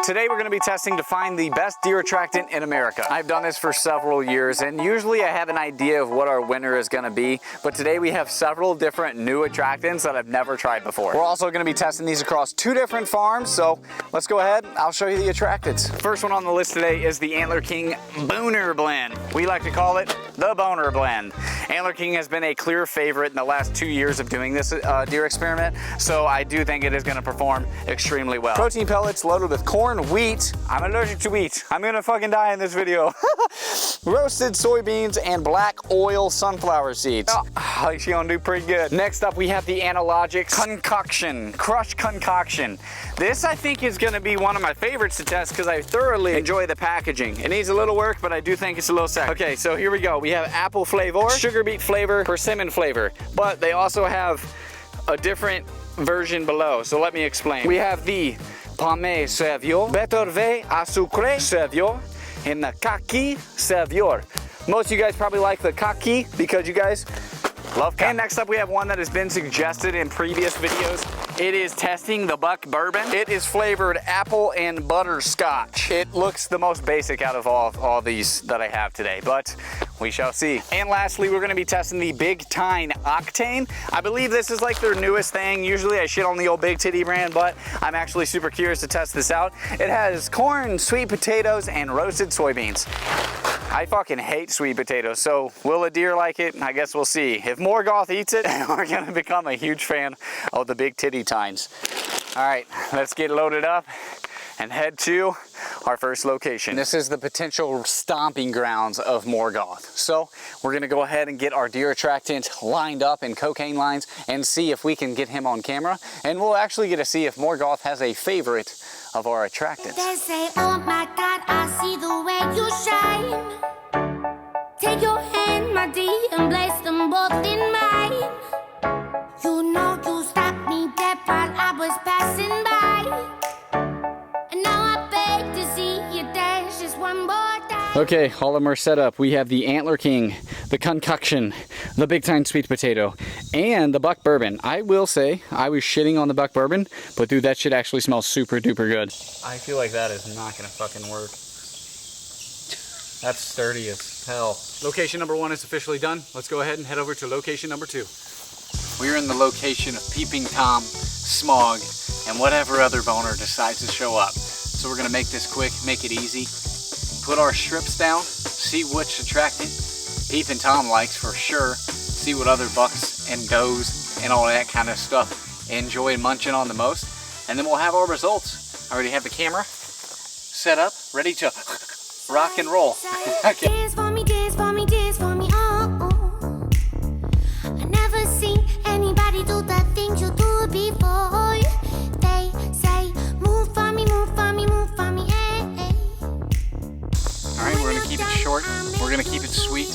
Today we're going to be testing to find the best deer attractant in America. I've done this for several years and usually I have an idea of what our winner is going to be, but today we have several different new attractants that I've never tried before. We're also going to be testing these across 2 different farms, so let's go ahead. I'll show you the attractants. First one on the list today is the Antler King Booner Blend. We like to call it the Boner Blend. Antler King has been a clear favorite in the last 2 years of doing this deer experiment, so I do think it is going to perform extremely well. Protein pellets loaded with corn, wheat. I'm allergic to wheat. I'm gonna fucking die in this video. Roasted soybeans and black oil sunflower seeds. Oh, I think she's gonna do pretty good. Next up, we have the Analogics Concoction, Crushed Concoction. This, I think, is gonna be one of my favorites to test because I thoroughly enjoy the packaging. It needs a little work, but I do think it's a little sexy. Okay, so here we go. We have apple flavor, sugar beet flavor, persimmon flavor, but they also have a different version below, so let me explain. We have the Pomme Sauvignon, Beterve à Sucre Sauvignon, and the Kaki Sauvignon. Most of you guys probably like the Kaki because you guys love Kaki. And next up we have one that has been suggested in previous videos. It is testing the Buck Bourbon. It is flavored apple and butterscotch. It looks the most basic out of all these that I have today, but we shall see. And lastly, we're gonna be testing the Big Tine Octane. I believe this is like their newest thing. Usually I shit on the old Big Titty brand, but I'm actually super curious to test this out. It has corn, sweet potatoes, and roasted soybeans. I fucking hate sweet potatoes, so will a deer like it? I guess we'll see. If Morgoth eats it, we're gonna become a huge fan of the Big Titty Tines. All right, let's get loaded up and head to our first location. This is the potential stomping grounds of Morgoth. So we're gonna go ahead and get our deer attractant lined up in cocaine lines and see if we can get him on camera. And we'll actually get to see if Morgoth has a favorite of our attractants. They say, oh my God, I see the way you shine. Take your hand, my dear, and place them both in mine. You know you stopped me dead while I was passing by. And now I beg to see you dance just one more time. Okay, all of them are set up. We have the Antler King, the Concoction, the Big Tine Sweet Potato, and the Buck Bourbon. I will say, I was shitting on the Buck Bourbon, but dude, that shit actually smells super duper good. I feel like that is not gonna fucking work. That's sturdy as hell. Location number 1 is officially done. Let's go ahead and head over to location number 2. We're in the location of Peeping Tom, Smog, and whatever other boner decides to show up. So we're gonna make this quick, make it easy. Put our strips down, see which attractant Peeping Tom likes for sure. See what other bucks and does and all that kind of stuff enjoy munching on the most. And then we'll have our results. I already have the camera set up, ready to rock and roll. Okay. Dance for me, dance for me, dance for me, oh, oh. I never seen anybody do the things you do before. They say, move for me, move for me, move for me, eh. Alright, we're gonna keep it short. We're gonna keep it sweet.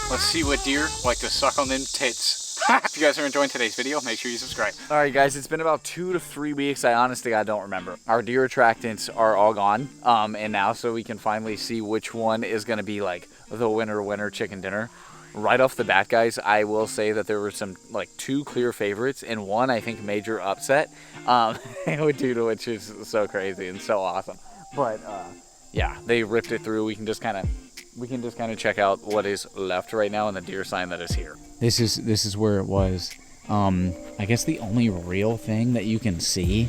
Let's see what deer like to suck on them tits. If you guys are enjoying today's video, make sure you subscribe. Alright guys, it's been about 2 to 3 weeks. I honestly don't remember. Our deer attractants are all gone. And now so we can finally see which one is gonna be like the winner chicken dinner. Right off the bat, guys, I will say that there were some like 2 clear favorites and 1 I think major upset. Dude, which is so crazy and so awesome. But yeah, they ripped it through. We can just kind of check out what is left right now in the deer sign that is here. This is where it was. I guess the only real thing that you can see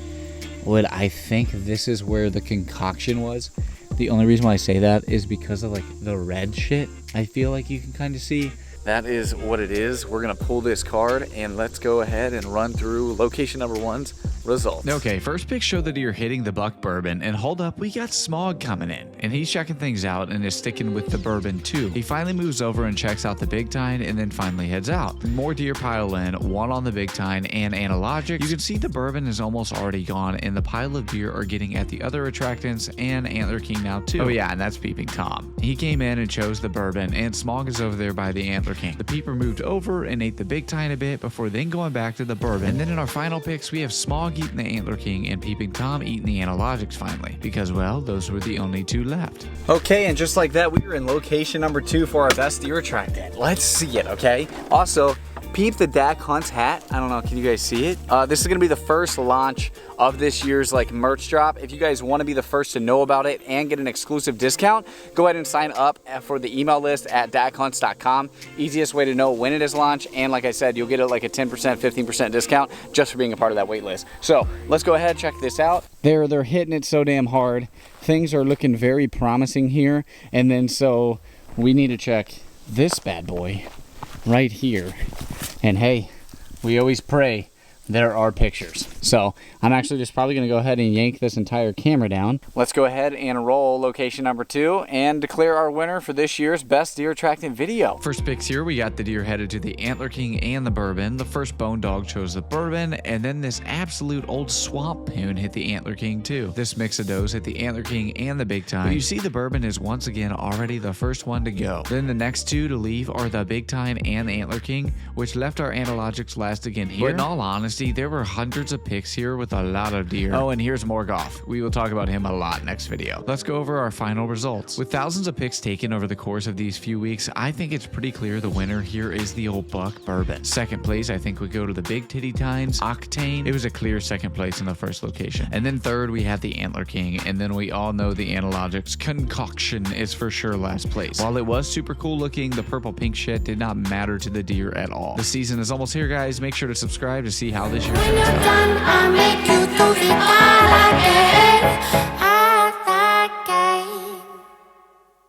I think this is where the concoction was. The only reason why I say that is because of like the red shit. I feel like you can kind of see. That is what it is. We're gonna pull this card and let's go ahead and run through location number 1's results. Okay, first pick showed that you're hitting the Buck Bourbon, and hold up, we got Smog coming in, and he's checking things out and is sticking with the Bourbon too. He finally moves over and checks out the Big Tine and then finally heads out. More deer pile in, 1 on the Big Tine and Analogic. You can see the Bourbon is almost already gone and the pile of deer are getting at the other attractants and Antler King now too. Oh yeah, and that's Peeping Tom. He came in and chose the Bourbon, and Smog is over there by the Antler King. The Peeper moved over and ate the Big Tine a bit before then going back to the Bourbon. And then in our final picks, we have Smog eating the Antler King and Peeping Tom eating the Analogics finally, because well, those were the only 2 left. Okay, and just like that, we are in location number 2 for our best deer attractant. Let's see it, okay? Also, peep the Dak Hunts hat. I don't know, can you guys see it? This is gonna be the first launch of this year's like merch drop. If you guys wanna be the first to know about it and get an exclusive discount, go ahead and sign up for the email list at dakhunts.com. Easiest way to know when it is launched, and like I said, you'll get it like a 10%, 15% discount just for being a part of that wait list. So let's go ahead and check this out. They're hitting it so damn hard. Things are looking very promising here. And then so we need to check this bad boy right here. And hey, we always pray there are pictures. So I'm actually just probably gonna go ahead and yank this entire camera down. Let's go ahead and roll location number 2 and declare our winner for this year's best deer attractant video. First picks here, we got the deer headed to the Antler King and the Bourbon. The first bone dog chose the Bourbon, and then this absolute old swamp poon hit the Antler King too. This mix of does hit the Antler King and the Big Tine. But you see the Bourbon is once again already the first one to go. Then the next two to leave are the Big Tine and the Antler King, which left our analogics last again here. But in all honesty, there were hundreds of picks here with a lot of deer. Oh, and here's Morgoth. We will talk about him a lot next video. Let's go over our final results. With thousands of picks taken over the course of these few weeks, I think it's pretty clear the winner here is the old buck Bourbon. Second place, I think we go to the Big Titty Tines Octane. It was a clear second place in the first location. And then third, we have the Antler King, and then we all know the analogics Concoction is for sure last place. While it was super cool looking, the purple pink shit did not matter to the deer at all. The season is almost here, guys. Make sure to subscribe to see how this year When turns you're out. done, I'll make you do the I like it.